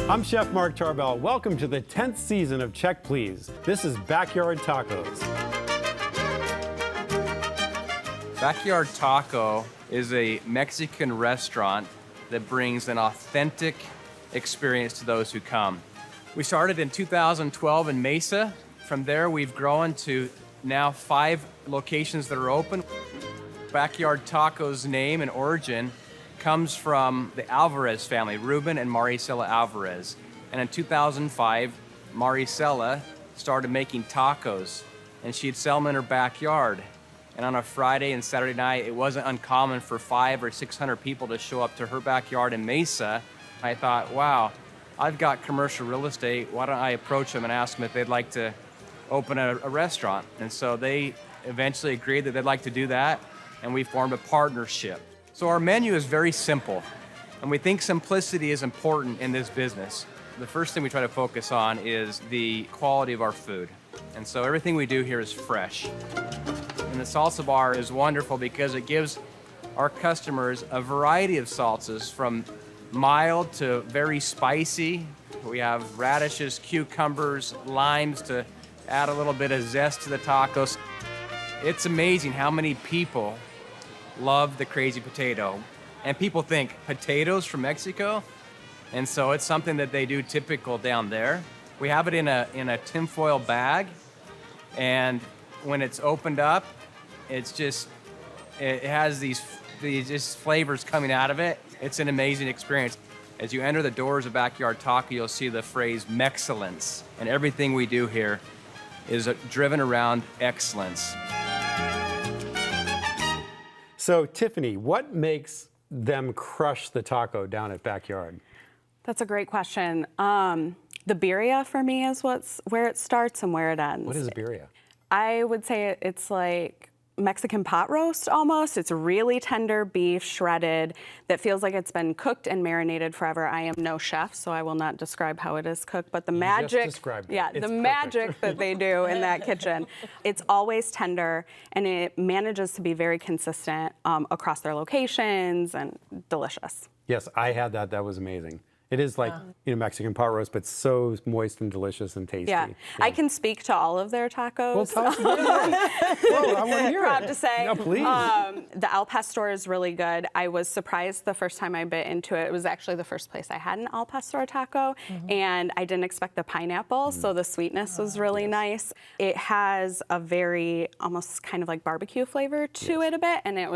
I'm Chef Mark Tarbell. Welcome to the 10th season of Check Please. This is Backyard Tacos. Backyard Taco is a Mexican restaurant that brings an authentic experience to those who come. We started in 2012 in Mesa. From there, we've grown to now 5 locations that are open. Backyard Taco's name and origin comes from the Alvarez family, Ruben and Maricela Alvarez. And in 2005, Maricela started making tacos, and she'd sell them in her backyard. And on a Friday and Saturday night, it wasn't uncommon for 500 or 600 people to show up to her backyard in Mesa. I thought, wow, I've got commercial real estate. Why don't I approach them and ask them if they'd like to open a restaurant? And so they eventually agreed that they'd like to do that, and we formed a partnership. So our menu is very simple, and we think simplicity is important in this business. The first thing we try to focus on is the quality of our food. And so everything we do here is fresh. And the salsa bar is wonderful because it gives our customers a variety of salsas, from mild to very spicy. We have radishes, cucumbers, limes to add a little bit of zest to the tacos. It's amazing how many people love the crazy potato. And people think potatoes from Mexico, and so it's something that they do typical down there. We have it in a tinfoil bag, and when it's opened up, it has these just flavors coming out of it. It's an amazing experience. As you enter the doors of Backyard Taco, you'll see the phrase Mexcellence, and everything we do here is driven around excellence. So, Tiffany, what makes them crush the taco down at Backyard? That's a great question. The birria for me is where it starts and where it ends. What is a birria? I would say it's like Mexican pot roast almost. It's really tender beef, shredded, that feels like it's been cooked and marinated forever. I am no chef, so I will not describe how it is cooked, but the magic, just described it. yeah, It's the perfect. magic that they do in that kitchen, it's always tender, and it manages to be very consistent across their locations and delicious. Yes, I had that. That was amazing. It is like Mexican pot roast, but so moist and delicious and tasty. Yeah. I can speak to all of their tacos. Well, tell us about it. Well, I want to hear Proud it. to say. No, please. The Al Pastor is really good. I was surprised the first time I bit into it. It was actually the first place I had an Al Pastor taco, and I didn't expect the pineapple, so the sweetness was really nice. It has a very almost kind of like barbecue flavor to it a bit, and that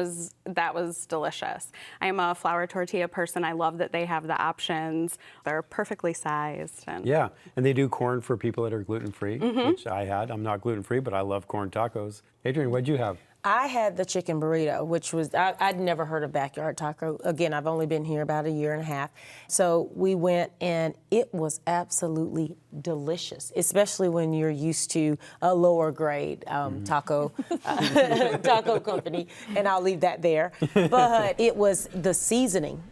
was delicious. I am a flour tortilla person. I love that they have the options. They're perfectly sized. And Yeah, and they do corn for people that are gluten-free, which I had. I'm not gluten-free, but I love corn tacos. Adrienne, what'd you have? I had the chicken burrito, which was, I'd never heard of Backyard Taco. Again, I've only been here about a year and a half. So we went, and it was absolutely delicious, especially when you're used to a lower grade taco company, and I'll leave that there. But it was the seasoning.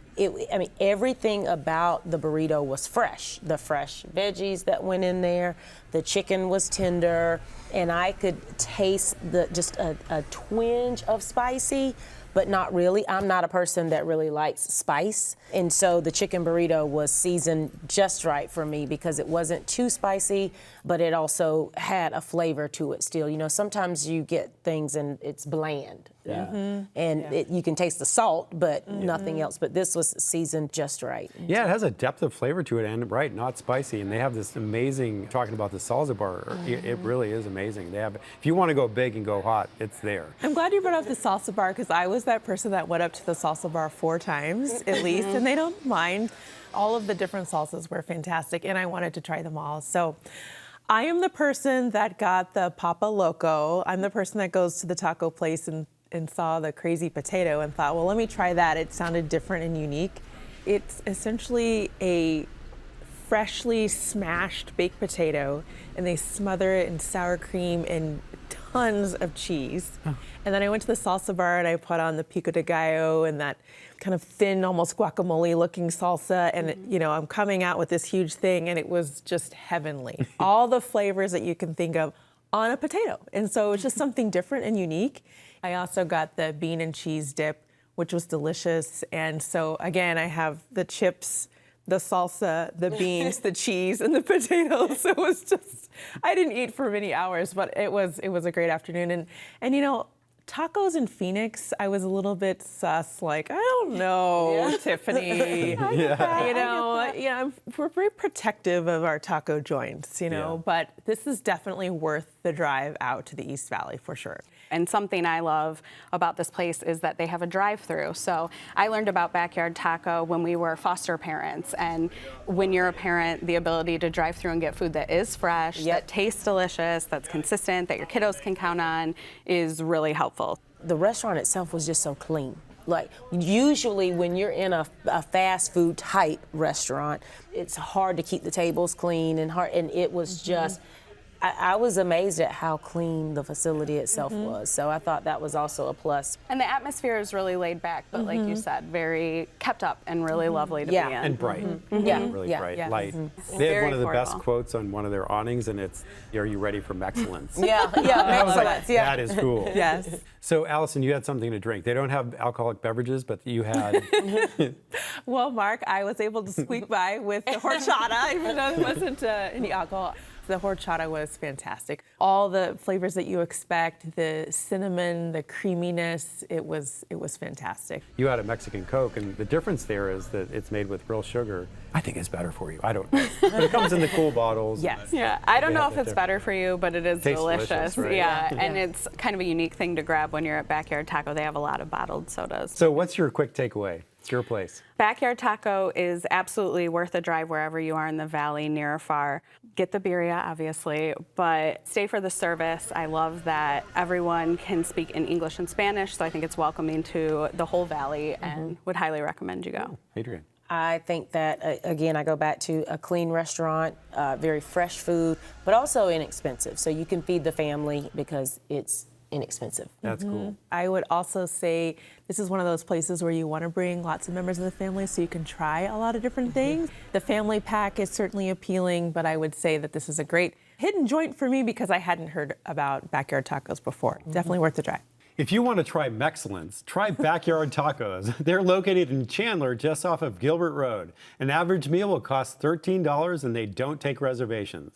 Everything about the burrito was fresh. The fresh veggies that went in there, the chicken was tender, and I could taste just a twinge of spicy, but not really. I'm not a person that really likes spice, and so the chicken burrito was seasoned just right for me because it wasn't too spicy, but it also had a flavor to it still. Sometimes you get things and it's bland. Yeah. You can taste the salt, but nothing else. But this was seasoned just right. Yeah, it has a depth of flavor to it, and not spicy. And they have this amazing, talking about the salsa bar, it really is amazing. They have, if you want to go big and go hot, it's there. I'm glad you brought up the salsa bar, because I was that person that went up to the salsa bar 4 times at least, and they don't mind. All of the different salsas were fantastic, and I wanted to try them all. So I am the person that got the Papa Loco. I'm the person that goes to the taco place and saw the crazy potato and thought, well, let me try that. It sounded different and unique. It's essentially a freshly smashed baked potato, and they smother it in sour cream and tons of cheese. Oh. And then I went to the salsa bar and I put on the pico de gallo and that kind of thin, almost guacamole-looking salsa, and I'm coming out with this huge thing, and it was just heavenly. All the flavors that you can think of on a potato, and so it's just something different and unique. I also got the bean and cheese dip, which was delicious, and so again, I have the chips, the salsa, the beans, the cheese, and the potatoes. It was just, I didn't eat for many hours, but it was a great afternoon. And you know, tacos in Phoenix, I was a little bit sus, like, I don't know, Tiffany. We're very protective of our taco joints, you know, but this is definitely worth the drive out to the East Valley for sure. And something I love about this place is that they have a drive-through. So I learned about Backyard Taco when we were foster parents. And when you're a parent, the ability to drive through and get food that is fresh, that tastes delicious, that's consistent, that your kiddos can count on is really helpful. The restaurant itself was just so clean. Like, usually when you're in a fast food type restaurant, it's hard to keep the tables clean and it was just, I was amazed at how clean the facility itself was. So I thought that was also a plus. And the atmosphere is really laid back, but like you said, very kept up and really lovely to be in. And bright. Yeah. Really Yeah. bright, Yeah. light. They had Very one of the best affordable. quotes on one of their awnings, and it's, "Are you ready for excellence?" Excellent. Yeah. That is cool. Yes. So, Allison, you had something to drink. They don't have alcoholic beverages, but you had. Well, Mark, I was able to squeak by with the horchata, even though there wasn't any alcohol. The horchata was fantastic. All the flavors that you expect, the cinnamon, the creaminess, it was fantastic. You had a Mexican Coke, and the difference there is that it's made with real sugar. I think it's better for you. I don't know. But it comes in the cool bottles. Yes. Yeah, I don't They know have if that it's there. better for you, but it is Tastes delicious. delicious, right? Yeah, and it's kind of a unique thing to grab when you're at Backyard Taco. They have a lot of bottled sodas. So, what's your quick takeaway? It's your place. Backyard Taco is absolutely worth a drive wherever you are in the valley, near or far. Get the birria, obviously, but stay for the service. I love that everyone can speak in English and Spanish, so I think it's welcoming to the whole valley and would highly recommend you go. Adrian. I think that, again, I go back to a clean restaurant, very fresh food, but also inexpensive. So you can feed the family because it's inexpensive. That's cool. I would also say this is one of those places where you want to bring lots of members of the family so you can try a lot of different things. The family pack is certainly appealing, but I would say that this is a great hidden joint for me because I hadn't heard about Backyard Tacos before. Definitely worth the try. If you want to try Mexcellence, try Backyard Tacos. They're located in Chandler, just off of Gilbert Road. An average meal will cost $13, and they don't take reservations.